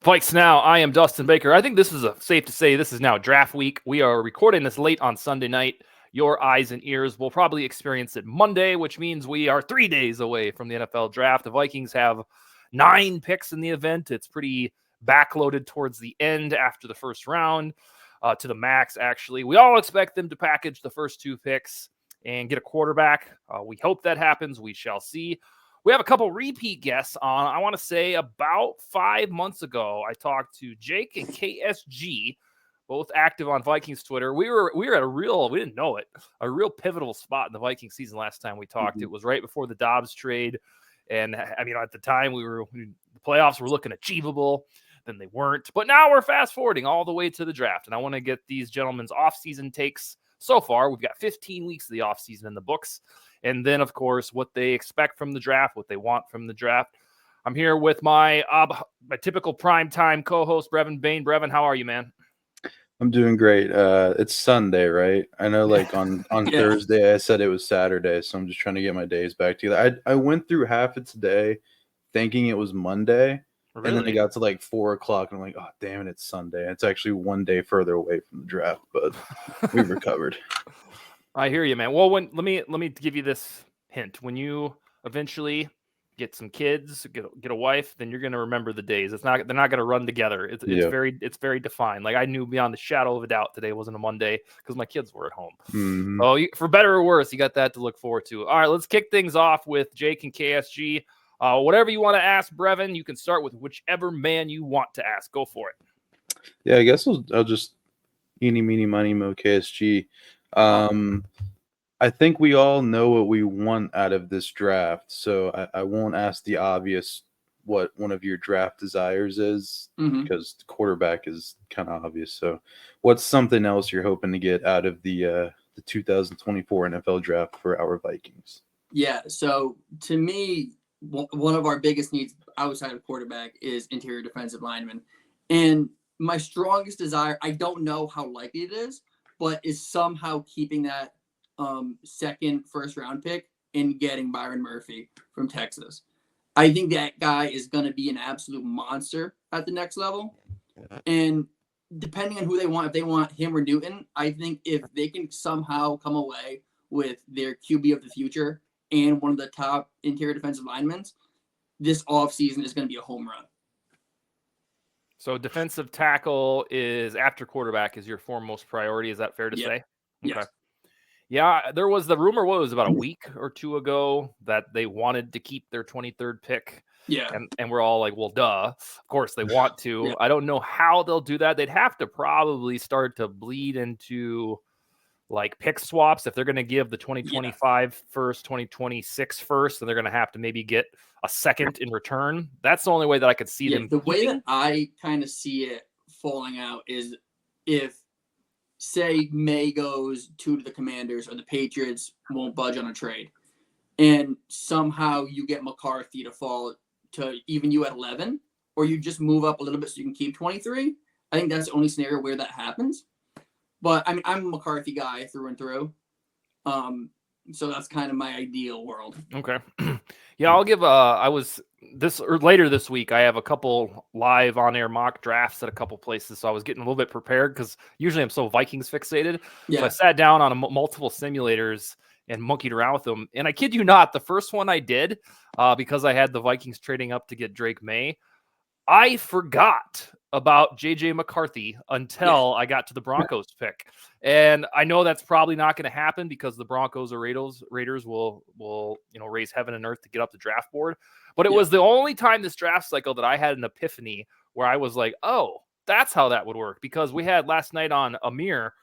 VikesNow, I am Dustin Baker. I think this is safe to say this is now draft week. We are recording this late on Sunday night. Your eyes and ears will probably experience it Monday, which means we are 3 days away from the NFL draft. The Vikings have 9 picks in the event. It's pretty backloaded towards the end after the first round, to the max, actually. We all expect them to package the first 2 picks and get a quarterback. We hope that happens. We shall see. We have a couple repeat guests on. I want to say about 5 months ago, I talked to Jake and KSG, both active on Vikings Twitter. We were at we didn't know it, a real pivotal spot in the Viking season last time we talked. Mm-hmm. It was right before the Dobbs trade. And I mean, at the time the playoffs were looking achievable, then they weren't. But now we're fast forwarding all the way to the draft. And I want to get these gentlemen's offseason takes. So far, we've got 15 weeks of the offseason in the books. And then, of course, what they expect from the draft, what they want from the draft. I'm here with my typical primetime co-host, Brevin Bain. Brevin, how are you, man? I'm doing great. It's Sunday, right? I know, like on yeah. Thursday, I said it was Saturday, so I'm just trying to get my days back together. I went through half of today thinking it was Monday, really? And then it got to like 4 o'clock, and I'm like, oh, damn it, it's Sunday. It's actually one day further away from the draft, but we recovered. I hear you, man. Well, let me give you this hint. When you eventually get some kids, get a wife, then you're going to remember the days. They're not going to run together. It's very defined. Like I knew beyond the shadow of a doubt today wasn't a Monday because my kids were at home. Mm-hmm. So for better or worse, you got that to look forward to. All right, let's kick things off with Jake and KSG. Whatever you want to ask Brevin, you can start with whichever man you want to ask. Go for it. Yeah, I guess I'll just eeny, meeny, miny, mo, KSG. I think we all know what we want out of this draft, so I won't ask the obvious what one of your draft desires is, because the quarterback is kind of obvious. So what's something else you're hoping to get out of the 2024 NFL draft for our Vikings? Yeah, so to me, one of our biggest needs outside of quarterback is interior defensive lineman. And my strongest desire, I don't know how likely it is, but is somehow keeping that second first-round pick and getting Byron Murphy from Texas. I think that guy is going to be an absolute monster at the next level. And depending on who they want, if they want him or Newton, I think if they can somehow come away with their QB of the future and one of the top interior defensive linemen, this offseason is going to be a home run. So defensive tackle is after quarterback is your foremost priority. Is that fair to say? Okay. Yes. Yeah, there was the rumor, what was about a week or two ago, that they wanted to keep their 23rd pick. Yeah. And we're all like, well, duh. Of course they want to. Yeah. I don't know how they'll do that. They'd have to probably start to bleed into like pick swaps. If they're going to give the 2025 first, 2026 first, then they're going to have to maybe get a second in return. That's the only way that I could see them. The way that I kind of see it falling out is if, say, May goes to the Commanders or the Patriots won't budge on a trade, and somehow you get McCarthy to fall to even you at 11, or you just move up a little bit so you can keep 23. I think that's the only scenario where that happens. But I mean, I'm a McCarthy guy through and through. So that's kind of my ideal world. Okay. Yeah, I'll give later this week, I have a couple live on-air mock drafts at a couple places, so I was getting a little bit prepared because usually I'm so Vikings fixated. Yeah. So I sat down on multiple simulators and monkeyed around with them. And I kid you not, the first one I did, because I had the Vikings trading up to get Drake May, I forgot about J.J. McCarthy until I got to the Broncos pick. And I know that's probably not going to happen because the Broncos or Raiders will raise heaven and earth to get up the draft board. But it was the only time this draft cycle that I had an epiphany where I was like, oh, that's how that would work. Because we had last night on Amir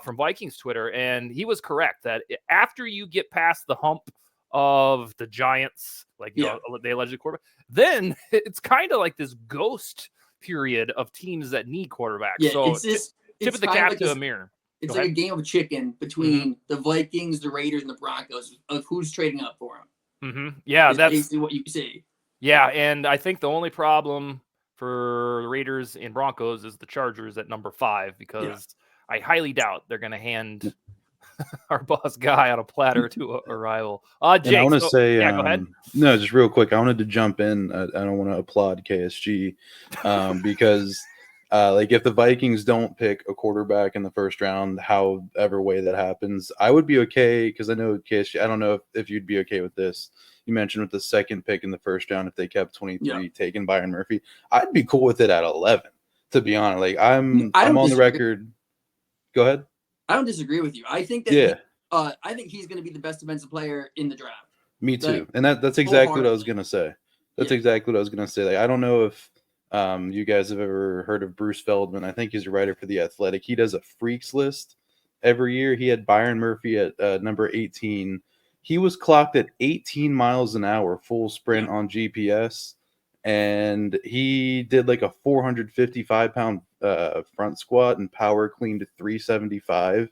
from Vikings Twitter, and he was correct that after you get past the hump of the Giants, like they alleged quarterback, then it's kind of like this ghost period of teams that need quarterbacks. Yeah, so tip of the cap to Amir. It's like a game of chicken between the Vikings, the Raiders, and the Broncos of who's trading up for them. Mm-hmm. Yeah, that's basically what you see. Yeah, and I think the only problem for the Raiders and Broncos is the Chargers at number 5 because I highly doubt they're going to hand our boss guy on a platter to a rival. And Jake, I want to say, yeah, go ahead. no, just real quick. I wanted to jump in. I don't want to applaud KSG because, like, if the Vikings don't pick a quarterback in the first round, however way that happens, I would be okay because I know KSG. I don't know if you'd be okay with this. You mentioned with the second pick in the first round, if they kept 23, taking Byron Murphy, I'd be cool with it at 11. To be honest, like I'm on the record. Go ahead. I don't disagree with you. I think that I think he's going to be the best defensive player in the draft. Me too. Like, and that's exactly what I was going to say. That's exactly what I was going to say. Like, I don't know if you guys have ever heard of Bruce Feldman. I think he's a writer for The Athletic. He does a freaks list every year. He had Byron Murphy at number 18. He was clocked at 18 miles an hour full sprint on GPS. And he did like a 455-pound front squat and power clean to 375.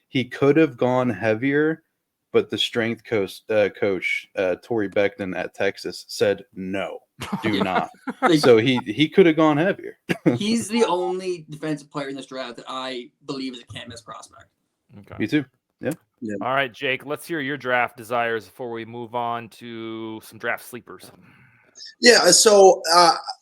He could have gone heavier, but the strength coach Torrey Beckton at Texas said no, do not. So he could have gone heavier. He's the only defensive player in this draft that I believe is a can't miss prospect. Okay. Me too. Yeah. All right, Jake, let's hear your draft desires before we move on to some draft sleepers. Yeah, so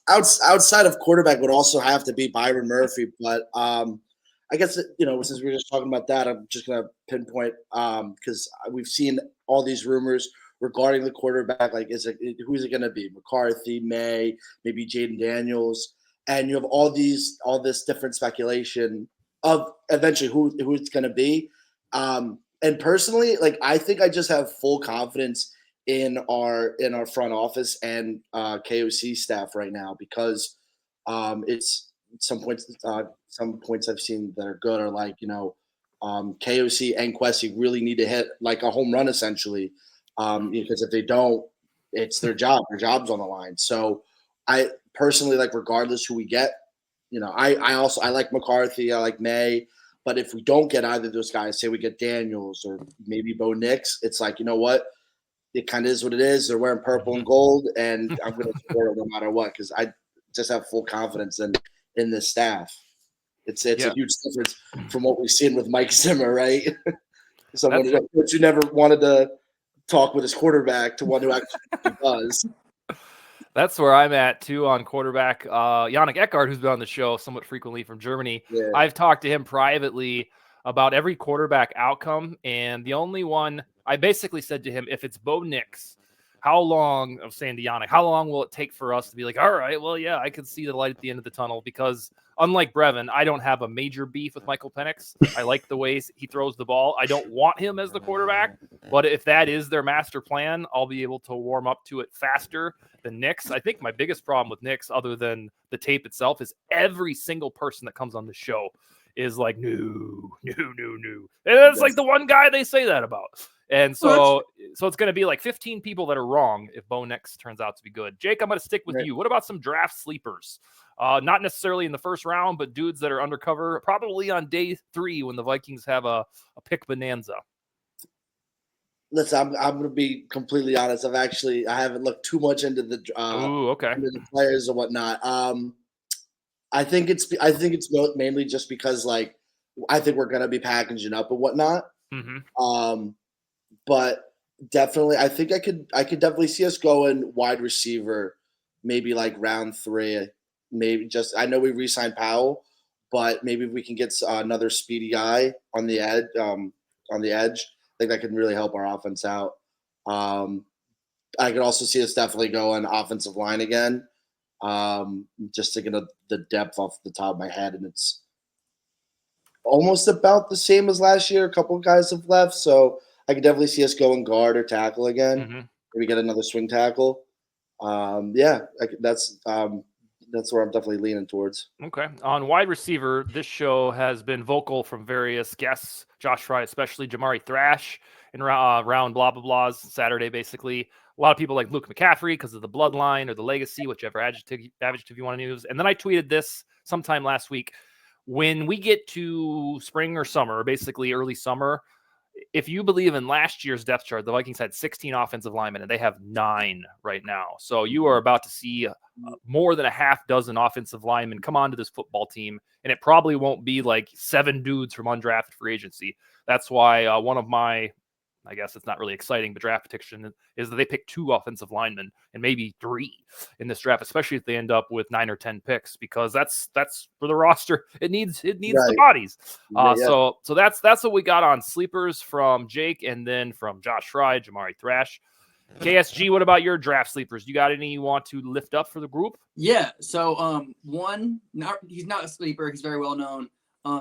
outside of quarterback would also have to be Byron Murphy, but I guess, since we were just talking about that, I'm just going to pinpoint because we've seen all these rumors regarding the quarterback. Like, who is it going to be? McCarthy, May, maybe Jaden Daniels, and you have all this different speculation of eventually who it's going to be. And personally, like, I think I just have full confidence in our front office and KOC staff right now because it's some points I've seen that are good are like, KOC and Kwesi really need to hit like a home run essentially because if they don't, it's their job's on the line. So I personally, like, regardless who we get, I like McCarthy, I like May, but if we don't get either of those guys, say we get Daniels or maybe Bo Nix, it's like, you know what? It kind of is what it is. They're wearing purple and gold, and I'm going to support it no matter what because I just have full confidence in this staff. It's a huge difference from what we've seen with Mike Zimmer, right? Someone who never wanted to talk with his quarterback to one who actually does. That's where I'm at, too, on quarterback. Yannick Eckhart, who's been on the show somewhat frequently from Germany, I've talked to him privately about every quarterback outcome, and the only one I basically said to him, if it's Bo Nix, how long will it take for us to be like, all right, well, yeah, I can see the light at the end of the tunnel? Because unlike Brevin, I don't have a major beef with Michael Penix. I like the ways he throws the ball. I don't want him as the quarterback, but if that is their master plan, I'll be able to warm up to it faster than Nix. I think my biggest problem with Nix, other than the tape itself, is every single person that comes on the show is like, no. And it's like the one guy they say that about. And so it's going to be like 15 people that are wrong if Bo Nix turns out to be good. Jake, I'm going to stick with you. What about some draft sleepers? Not necessarily in the first round, but dudes that are undercover, probably on day 3 when the Vikings have a pick bonanza. Listen, I'm going to be completely honest. I haven't looked too much into the into the players and whatnot. I think it's mainly just because, like, I think we're going to be packaging up and whatnot. Mm-hmm. But definitely, I think I could definitely see us going wide receiver, maybe like round 3. Maybe I know we re-signed Powell, but maybe if we can get another speedy guy on the edge, I think that can really help our offense out. I could also see us definitely going offensive line again. Just thinking of the depth off the top of my head, and it's almost about the same as last year. A couple of guys have left, so I could definitely see us going guard or tackle again. Mm-hmm. Maybe get another swing tackle. That's where I'm definitely leaning towards. Okay. On wide receiver, this show has been vocal from various guests, Josh Fry especially, Jamari Thrash in round blah, blah, blahs Saturday, basically. A lot of people like Luke McCaffrey because of the bloodline or the legacy, whichever adjective you want to use. And then I tweeted this sometime last week. When we get to spring or summer, basically early summer, if you believe in last year's depth chart, the Vikings had 16 offensive linemen, and they have 9 right now. So you are about to see more than a half dozen offensive linemen come onto this football team, and it probably won't be like 7 dudes from undrafted free agency. That's why one of my, I guess it's not really exciting, but draft prediction is that they pick 2 offensive linemen and maybe 3 in this draft, especially if they end up with 9 or 10 picks, because that's for the roster. It needs the bodies. So that's what we got on sleepers from Jake, and then from Josh Fry, Jamari Thrash. KSG, what about your draft sleepers? You got any you want to lift up for the group? Yeah. So he's not a sleeper. He's very well known.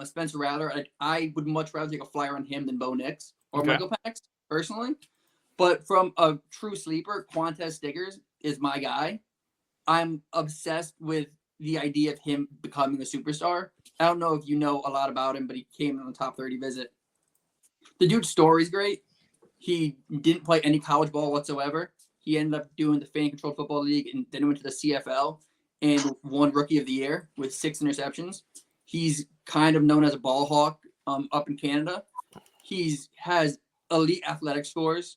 Spencer Rattler. I would much rather take a flyer on him than Bo Nix or Michael Penix, personally. But from a true sleeper, Quantez Stiggers is my guy. I'm obsessed with the idea of him becoming a superstar. I don't know if you know a lot about him, but he came on the top 30 visit. The dude's story's great. He didn't play any college ball whatsoever. He ended up doing the Fan Controlled Football League, and then went to the CFL and won Rookie of the Year with 6 interceptions. He's kind of known as a ball hawk up in Canada. Has elite athletic scores,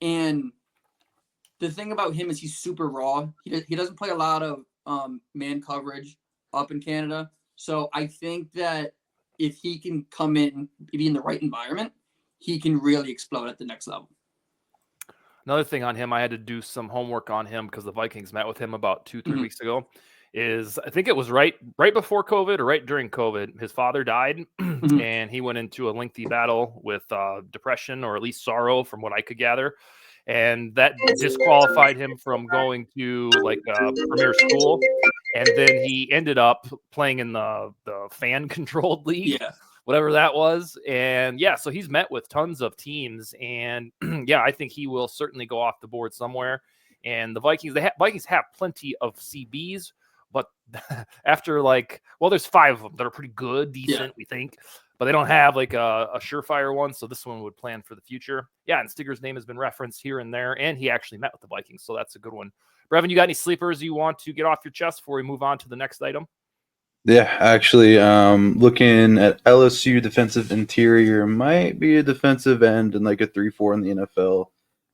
and the thing about him is he's super raw. He doesn't play a lot of man coverage up in Canada, so I think that if he can come in, be in the right environment, he can really explode at the next level. Another thing on him, I had to do some homework on him because the Vikings met with him about 2-3 weeks ago. Is I think it was right before COVID or right during COVID. His father died, and he went into a lengthy battle with depression, or at least sorrow, from what I could gather, and that disqualified him from going to like a premier school. And then he ended up playing in the fan controlled league, whatever that was. And so he's met with tons of teams, and I think he will certainly go off the board somewhere. And the Vikings have plenty of CBs. But after there's 5 of them that are pretty good, decent, we think. But they don't have like a surefire one. So this one would plan for the future. Yeah, and Stigger's name has been referenced here and there. And he actually met with the Vikings. So that's a good one. Brevin, you got any sleepers you want to get off your chest before we move on to the next item? Yeah, actually, looking at LSU defensive interior, might be a defensive end and like a 3-4 in the NFL.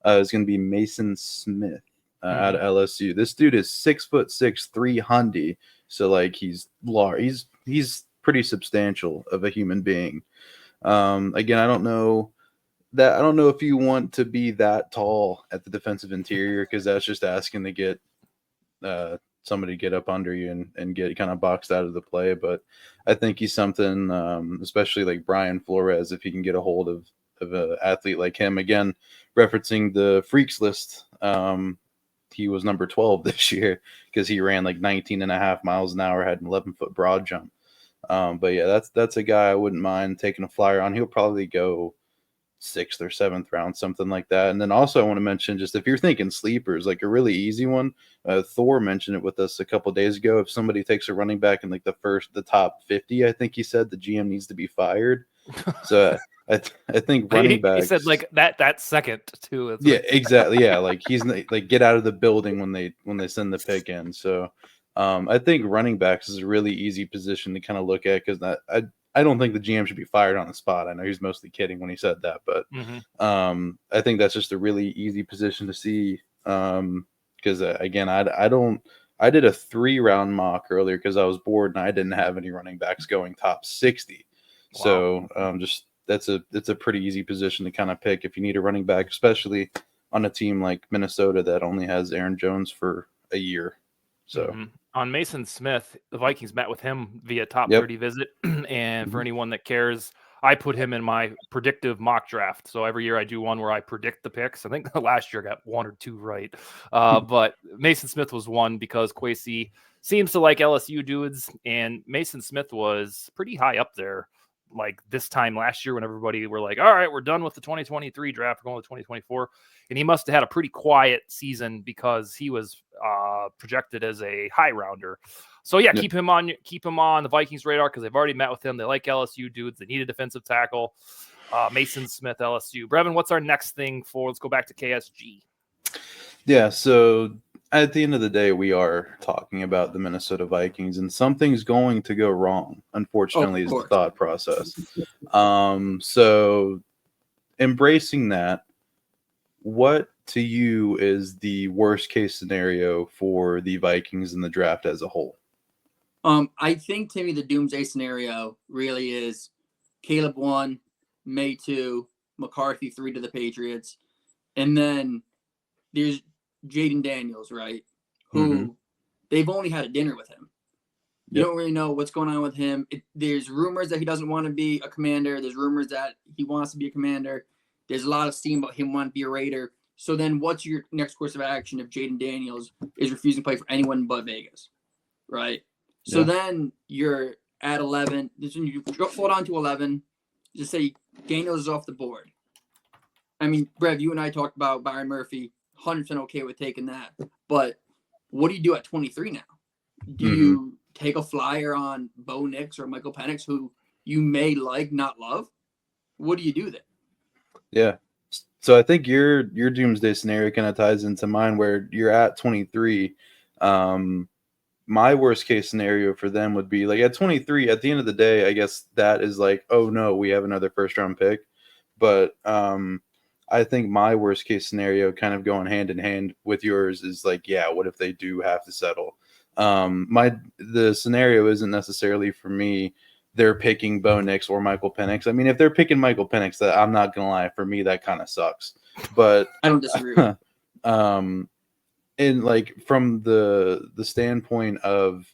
Is going to be Mason Smith. Out of LSU. This dude is 6'6", 300. So like he's large. He's pretty substantial of a human being. Again, I don't know if you want to be that tall at the defensive interior, because that's just asking to get somebody to get up under you and get kind of boxed out of the play. But I think he's something, especially like Brian Flores, if he can get a hold of an athlete like him. Again, referencing the freaks list. He was number 12 this year because he ran like 19.5 miles an hour, had an 11-foot broad jump. But yeah, that's a guy I wouldn't mind taking a flyer on. He'll probably go 6th or 7th round, something like that. And then also I want to mention, just if you're thinking sleepers, like a really easy one, Thor mentioned it with us a couple days ago. If somebody takes a running back in like the top 50, I think he said the GM needs to be fired. So I think running backs. He said like that second too. Yeah, exactly. Yeah, like he's like get out of the building when they send the pick in. So I think running backs is a really easy position to kind of look at, because I don't think the GM should be fired on the spot. I know he's mostly kidding when he said that, but I think that's just a really easy position to see. Because again, I did a 3-round mock earlier because I was bored and I didn't have any running backs going top 60. Wow. So just it's a pretty easy position to kind of pick if you need a running back, especially on a team like Minnesota that only has Aaron Jones for a year. So on Mason Smith, the Vikings met with him via top 30 visit. And for anyone that cares, I put him in my predictive mock draft. So every year I do one where I predict the picks. I think last year I got 1 or 2 right. But Mason Smith was one because Kwesi seems to like LSU dudes. And Mason Smith was pretty high up there. Like this time last year when everybody were like, all right, we're done with the 2023 draft, we're going to 2024. And he must have had a pretty quiet season because he was projected as a high rounder. So keep him on the Vikings radar because they've already met with him. They like LSU dudes. They need a defensive tackle. Mason Smith, LSU. Brevin, what's our next thing for? Let's go back to KSG. Yeah, so at the end of the day, we are talking about the Minnesota Vikings, and something's going to go wrong, unfortunately, is the thought process. So embracing that, what to you is the worst case scenario for the Vikings in the draft as a whole? I think, Timmy, the doomsday scenario really is Caleb 1, May 2, McCarthy 3 to the Patriots. And then there's Jaden Daniels, right? Who they've only had a dinner with him. You don't really know what's going on with him. There's rumors that he doesn't want to be a commander. There's rumors that he wants to be a commander. There's a lot of steam about him wanting to be a Raider. So then what's your next course of action if Jaden Daniels is refusing to play for anyone but Vegas, right? So then you're at 11. This when you fall down to 11. Just say Daniels is off the board. I mean, Brev, you and I talked about Byron Murphy. 100% okay with taking that. But what do you do at 23 now? Do you take a flyer on Bo Nix or Michael Penix, who you may like, not love? What do you do then? Yeah. So I think your doomsday scenario kind of ties into mine where you're at 23. My worst case scenario for them would be like at 23, at the end of the day, I guess that is like, oh no, we have another first round pick. But I think my worst case scenario kind of going hand in hand with yours is like, yeah, what if they do have to settle? The scenario isn't necessarily for me. They're picking Bo Nix or Michael Penix. I mean, if they're picking Michael Penix, that I'm not gonna lie, for me that kind of sucks. But I don't disagree. And like from the standpoint of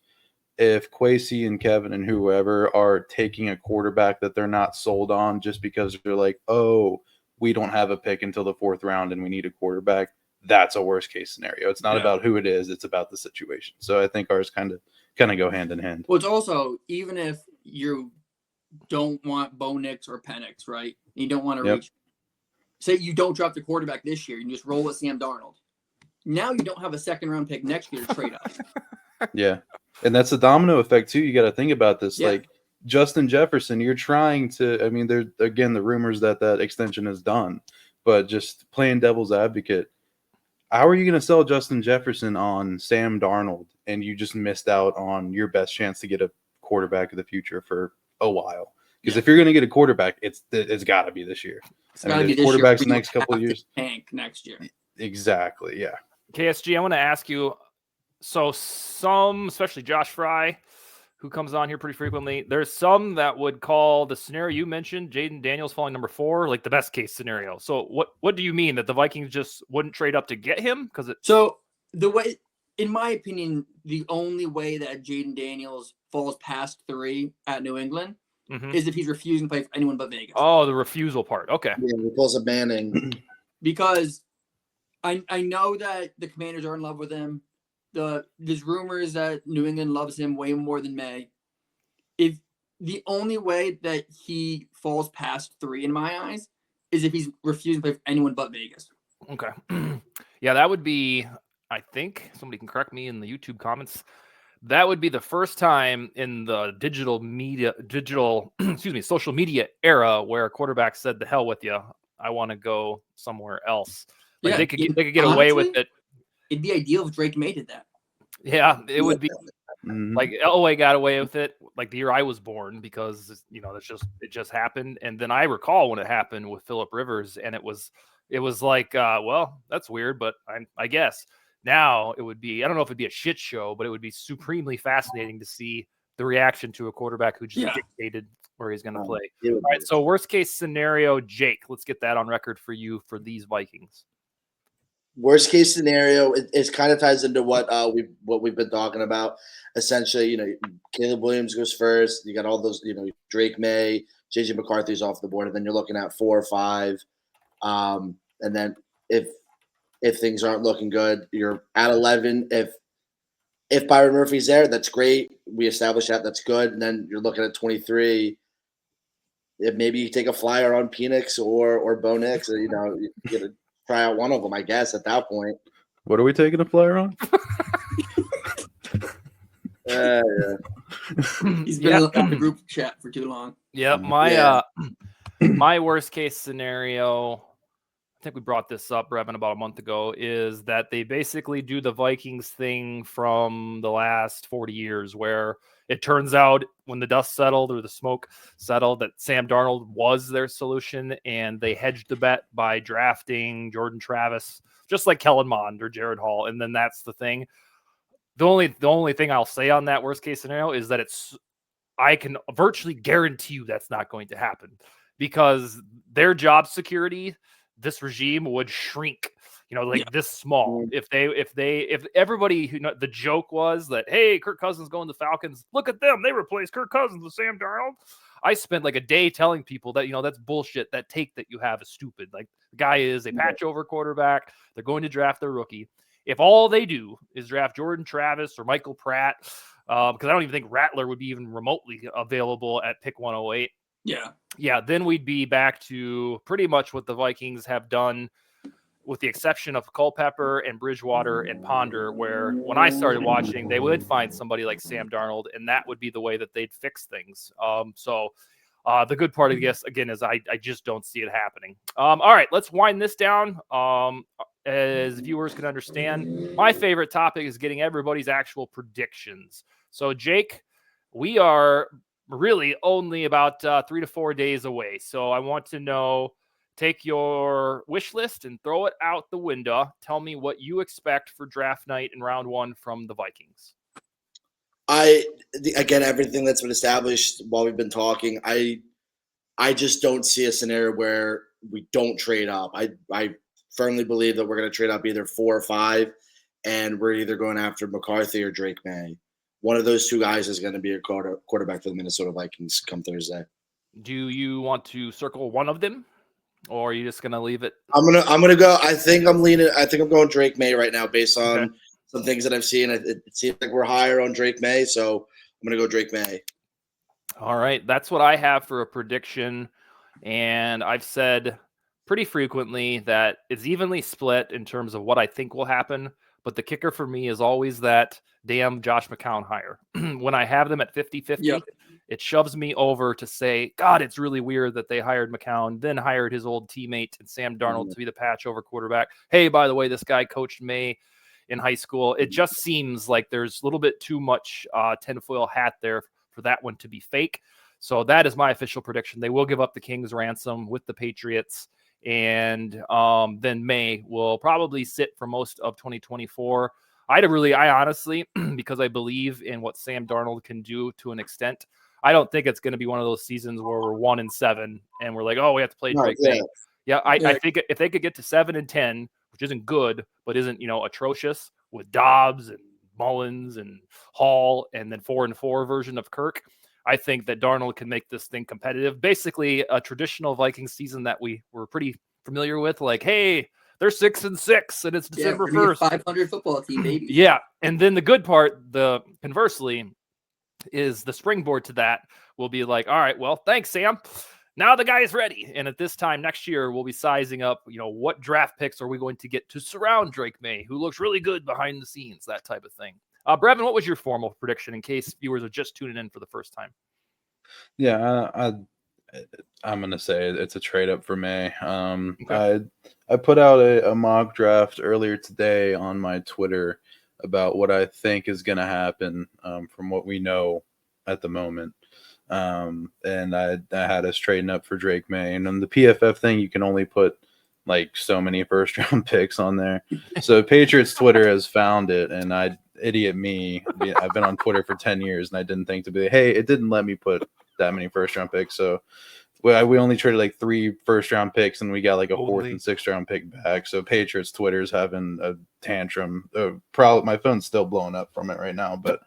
if Kwesi and Kevin and whoever are taking a quarterback that they're not sold on just because they're like, oh, we don't have a pick until the 4th round and we need a quarterback, that's a worst case scenario. It's not about who it is, it's about the situation. So I think ours kind of go hand in hand. Well, it's also, even if you don't want Bo Nix or Penix, right? You don't want to reach. Say you don't drop the quarterback this year, you just roll with Sam Darnold. Now you don't have a 2nd round pick next year to trade up. Yeah. And that's a domino effect too. You got to think about this. Yeah. Like Justin Jefferson, you're trying to, I mean, there's again the rumors that extension is done, but just playing devil's advocate, how are you going to sell Justin Jefferson on Sam Darnold and you just missed out on your best chance to get a quarterback of the future for a while? Because if you're going to get a quarterback, it's got to be this year. It's got to be this quarterbacks year. The next couple of years. Tank next year. Exactly. Yeah. KSG, I want to ask you. So some, especially Josh Fry, who comes on here pretty frequently, there's some that would call the scenario you mentioned, Jaden Daniels falling number 4, like the best case scenario. So what do you mean, that the Vikings just wouldn't trade up to get him? So the way, in my opinion, the only way that Jaden Daniels falls past 3 at New England is if he's refusing to play for anyone but Vegas. Oh, the refusal part. Okay. Yeah, he pulls a Manning. Because I know that the Commanders are in love with him. There's rumors that New England loves him way more than May. If the only way that he falls past 3 in my eyes is if he's refusing to play for anyone but Vegas. Okay. Yeah, that would be, I think, somebody can correct me in the YouTube comments, that would be the first time in the social media era where a quarterback said, "The hell with you, I want to go somewhere else." Like they could get away with it. It'd be ideal if Drake May did that. Yeah, it would be. Like Elway got away with it like the year I was born because it just happened. And then I recall when it happened with Phillip Rivers, and it was like, well, that's weird, but I guess now it would be, I don't know if it'd be a shit show, but it would be supremely fascinating to see the reaction to a quarterback who just dictated where he's going to play. All right, so worst case scenario, Jake, let's get that on record for you for these Vikings. Worst case scenario, it kind of ties into what we've been talking about. Essentially, Caleb Williams goes first. You got all those, Drake May, JJ McCarthy's off the board, and then you're looking at 4 or 5. And then if things aren't looking good, you're at 11. If Byron Murphy's there, that's great. We established that's good. And then you're looking at 23. If maybe you take a flyer on Penix or Bo Nix, or, you get to try out one of them, I guess, at that point. What are we taking a flyer on? Yeah. He's been on the group chat for too long. Yeah, my worst case scenario, think we brought this up, Brevin, about a month ago, is that they basically do the Vikings thing from the last 40 years where it turns out when the dust settled or the smoke settled that Sam Darnold was their solution, and they hedged the bet by drafting Jordan Travis, just like Kellen Mond or Jared Hall. And then that's the thing. The only thing I'll say on that worst case scenario is that I can virtually guarantee you that's not going to happen, because their job security, this regime would shrink, this small. If everybody the joke was that, hey, Kirk Cousins going to the Falcons, look at them, they replaced Kirk Cousins with Sam Darnold. I spent like a day telling people that, that's bullshit. That take that you have is stupid. Like, the guy is a patch over quarterback. They're going to draft their rookie. If all they do is draft Jordan Travis or Michael Pratt, because I don't even think Rattler would be even remotely available at pick 108. Yeah, then we'd be back to pretty much what the Vikings have done, with the exception of Culpepper and Bridgewater and Ponder, where when I started watching, they would find somebody like Sam Darnold, and that would be the way that they'd fix things. The good part, I guess, again, is I just don't see it happening. All right, let's wind this down. As viewers can understand, my favorite topic is getting everybody's actual predictions. So, Jake, we are really only about 3 to 4 days away. So I want to know, take your wish list and throw it out the window. Tell me what you expect for draft night in round 1 from the Vikings. Again, everything that's been established while we've been talking, I just don't see a scenario where we don't trade up. I firmly believe that we're going to trade up either 4 or 5, and we're either going after McCarthy or Drake May. One of those two guys is going to be a quarterback for the Minnesota Vikings come Thursday. Do you want to circle one of them, or are you just going to leave it? I'm gonna go. I think I'm going Drake May right now based on some things that I've seen. It seems like we're higher on Drake May, so I'm gonna go Drake May. All right, that's what I have for a prediction, and I've said pretty frequently that it's evenly split in terms of what I think will happen. But the kicker for me is always that damn Josh McCown hire. When I have them at 50-50, it shoves me over to say, God, it's really weird that they hired McCown, then hired his old teammate and Sam Darnold to be the patch over quarterback. Hey, by the way, this guy coached May in high school. It just seems like there's a little bit too much tinfoil hat there for that one to be fake. So that is my official prediction. They will give up the King's ransom with the Patriots. And then May will probably sit for most of 2024. I honestly, because I believe in what Sam Darnold can do to an extent, I don't think it's going to be one of those seasons where we're 1-7 and we're like, oh, we have to play Drake May. I think if they could get to 7-10, which isn't good, but isn't, atrocious, with Dobbs and Mullins and Hall, and then 4-4 version of Kirk, I think that Darnold can make this thing competitive. Basically, a traditional Vikings season that we were pretty familiar with. Like, hey, they're 6-6, and it's December 1st. 500 football team, baby. Yeah, and then the good part, conversely, is the springboard to that will be like, all right, well, thanks, Sam. Now the guy is ready, and at this time next year, we'll be sizing up, what draft picks are we going to get to surround Drake May, who looks really good behind the scenes, that type of thing. Brevin, what was your formal prediction in case viewers are just tuning in for the first time? Yeah, I'm going to say it's a trade up for May. I put out a mock draft earlier today on my Twitter about what I think is going to happen from what we know at the moment. And I had us trading up for Drake May. And on the PFF thing, you can only put like so many first round picks on there. So Patriots Twitter has found it, and idiot me. I've been on Twitter for 10 years, and I didn't think to be, hey, it didn't let me put that many first round picks. So we only traded like 3 first round picks, and we got like a 4th and 6th round pick back. So Patriots Twitter's having a tantrum. Probably my phone's still blowing up from it right now, but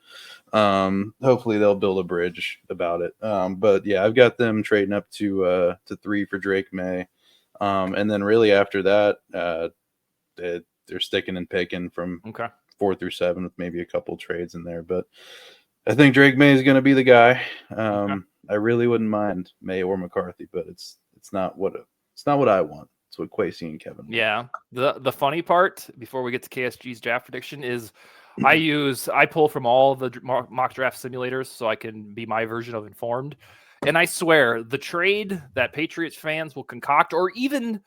hopefully they'll build a bridge about it. But yeah, I've got them trading up to 3 for Drake May. And then really after that, they're sticking and picking from 4 through 7 with maybe a couple trades in there. But I think Drake May is going to be the guy. I really wouldn't mind May or McCarthy, but it's not what I want. It's what Kwesi and Kevin want. Yeah. The funny part before we get to KSG's draft prediction is I pull from all the mock draft simulators so I can be my version of informed. And I swear the trade that Patriots fans will concoct, or even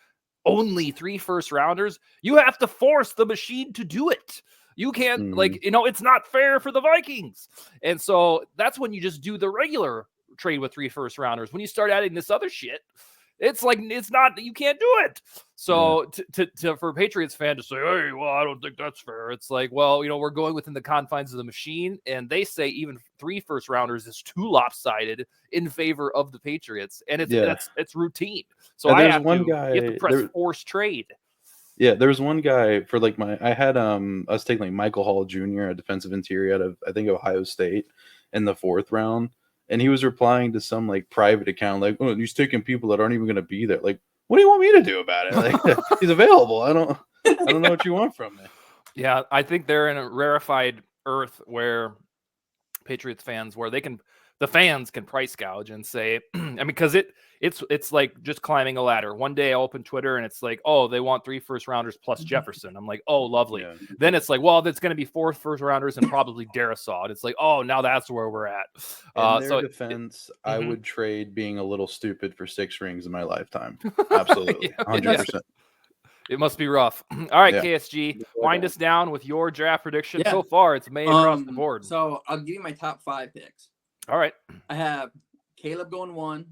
only 3 first rounders, you have to force the machine to do it. You can't it's not fair for the Vikings. And so that's when you just do the regular trade with 3 first rounders. When you start adding this other shit, it's like, it's not, you can't do it. So for a Patriots fan to say, hey, well, I don't think that's fair. It's like, well, we're going within the confines of the machine. And they say even 3 first rounders is too lopsided in favor of the Patriots. And it's routine. So you have to press force trade. Yeah, there was one guy for like I had us taking like Michael Hall Jr., a defensive interior out of, I think, Ohio State in the 4th round. And he was replying to some like private account, like, oh, he's taking people that aren't even going to be there. Like, what do you want me to do about it? Like, he's available. I don't know what you want from me. Yeah, I think they're in a rarefied earth where Patriots fans, where the fans can price gouge and say, I mean, because it's like just climbing a ladder. One day I open Twitter and it's like, oh, they want 3 first rounders plus Jefferson. I'm like, oh, lovely. Yeah. Then it's like, well, that's going to be 4 first rounders and probably Darisaw. And it's like, oh, now that's where we're at. In their defense, I would trade being a little stupid for 6 rings in my lifetime. Absolutely. 100%. It must be rough. All right, KSG, wind us down with your draft prediction. So far, it's made across the board. So I'll give you my top 5 picks. All right. I have Caleb going 1,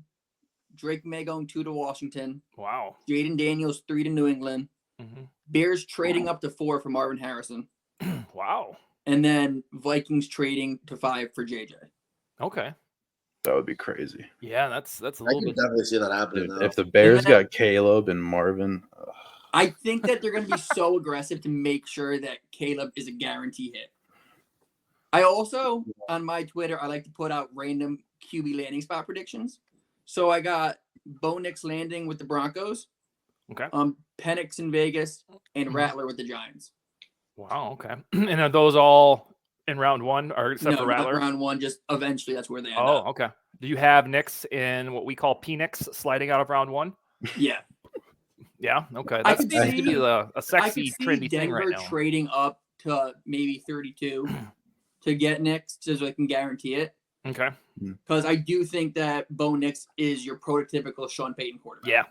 Drake May going 2 to Washington. Wow. Jaden Daniels 3 to New England. Bears trading up to 4 for Marvin Harrison. Wow. And then Vikings trading to 5 for JJ. Okay. That would be crazy. Yeah, that's a little bit. Definitely see that happening. If the Bears got Caleb and Marvin, I think that they're going to be so aggressive to make sure that Caleb is a guarantee hit. I also, on my Twitter, I like to put out random QB landing spot predictions. So I got Bo Nix landing with the Broncos. Okay. Penix in Vegas and Rattler with the Giants. Wow. Okay. And are those all in round 1, or except for Rattler? Not round 1. Just eventually, that's where they end up. Oh, okay. Do you have Nix in what we call Penix sliding out of round 1? Yeah. Yeah. Okay. That seems to be a sexy, trendy thing right now. Trading up to maybe 32 to get Nix so I can guarantee it. Okay. Because I do think that Bo Nix is your prototypical Sean Payton quarterback. Yeah.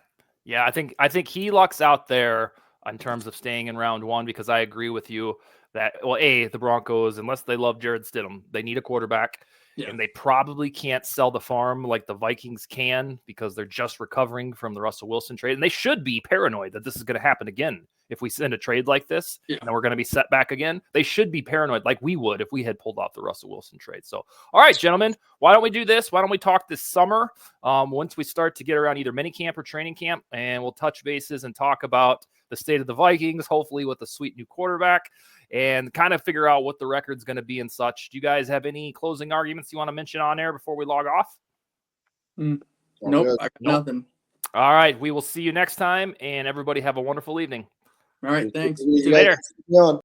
Yeah. I think he lucks out there in terms of staying in round 1, because I agree with you that, well, the Broncos, unless they love Jared Stidham, they need a quarterback. Yeah. And they probably can't sell the farm like the Vikings can, because they're just recovering from the Russell Wilson trade. And they should be paranoid that this is going to happen again. If we send a trade like this, and then we're going to be set back again, they should be paranoid like we would if we had pulled off the Russell Wilson trade. So, all right, gentlemen, why don't we do this? Why don't we talk this summer once we start to get around either minicamp or training camp, and we'll touch bases and talk about the state of the Vikings, hopefully with a sweet new quarterback, and kind of figure out what the record's going to be and such. Do you guys have any closing arguments you want to mention on there before we log off? Nope, I got nothing. All right, we will see you next time, and everybody have a wonderful evening. All right, thanks. See you later.